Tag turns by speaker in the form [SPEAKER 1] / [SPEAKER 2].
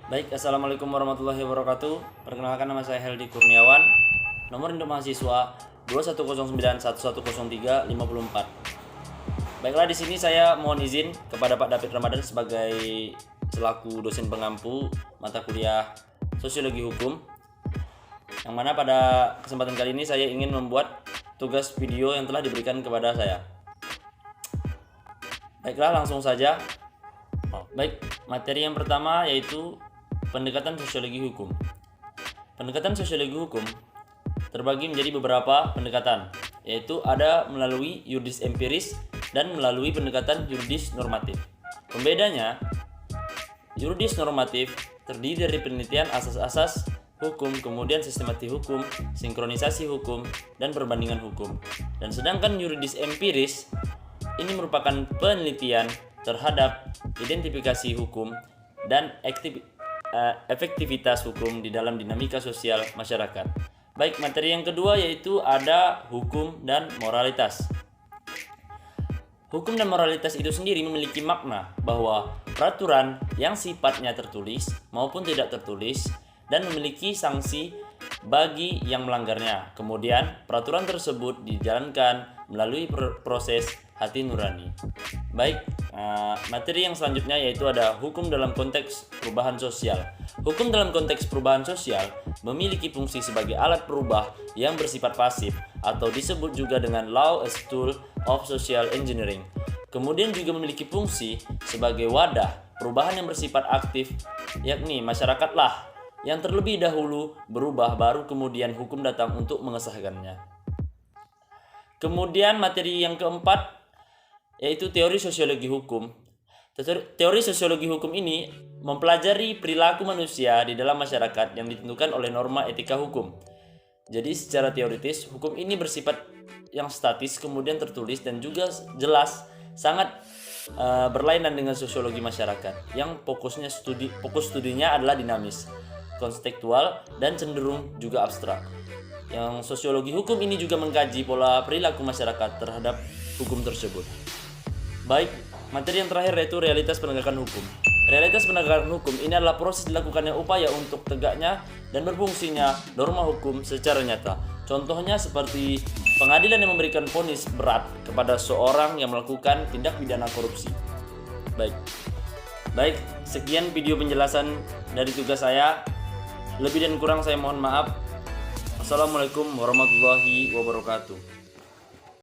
[SPEAKER 1] Baik, assalamualaikum warahmatullahi wabarakatuh. Perkenalkan, nama saya Heldi Kurniawan. Nomor induk mahasiswa 2109110354. Baiklah, di sini saya mohon izin kepada Pak David Ramadan sebagai selaku dosen pengampu mata kuliah Sosiologi Hukum. Yang mana pada kesempatan kali ini saya ingin membuat tugas video yang telah diberikan kepada saya. Baiklah, langsung saja. Baik, materi yang pertama yaitu pendekatan sosiologi hukum. Pendekatan sosiologi hukum terbagi menjadi beberapa pendekatan, yaitu ada melalui yuridis empiris dan melalui pendekatan yuridis normatif. Pembedanya, yuridis normatif terdiri dari penelitian asas-asas hukum, kemudian sistematik hukum, sinkronisasi hukum, dan perbandingan hukum. Dan sedangkan yuridis empiris ini merupakan penelitian terhadap identifikasi hukum dan efektivitas hukum di dalam dinamika sosial masyarakat. Baik, materi yang kedua yaitu ada hukum dan moralitas. Hukum dan moralitas itu sendiri memiliki makna bahwa peraturan yang sifatnya tertulis maupun tidak tertulis dan memiliki sanksi bagi yang melanggarnya. Kemudian peraturan tersebut dijalankan melalui proses hati nurani. Baik, materi yang selanjutnya yaitu ada hukum dalam konteks perubahan sosial. Hukum dalam konteks perubahan sosial memiliki fungsi sebagai alat perubah yang bersifat pasif atau disebut juga dengan law as tool of social engineering. Kemudian juga memiliki fungsi sebagai wadah perubahan yang bersifat aktif, yakni masyarakatlah yang terlebih dahulu berubah baru kemudian hukum datang untuk mengesahkannya. Kemudian materi yang keempat yaitu teori sosiologi hukum. Teori sosiologi hukum ini mempelajari perilaku manusia di dalam masyarakat yang ditentukan oleh norma etika hukum. Jadi secara teoritis, hukum ini bersifat yang statis, kemudian tertulis dan juga jelas, sangat berlainan dengan sosiologi masyarakat yang fokus studinya adalah dinamis, konstekstual, dan cenderung juga abstrak. Yang sosiologi hukum ini juga mengkaji pola perilaku masyarakat terhadap hukum tersebut. Baik, materi yang terakhir yaitu realitas penegakan hukum. Realitas penegakan hukum ini adalah proses dilakukannya upaya untuk tegaknya dan berfungsinya norma hukum secara nyata. Contohnya seperti pengadilan yang memberikan vonis berat kepada seorang yang melakukan tindak pidana korupsi. Baik, sekian video penjelasan dari tugas saya. Lebih dan kurang saya mohon maaf. Assalamualaikum warahmatullahi wabarakatuh.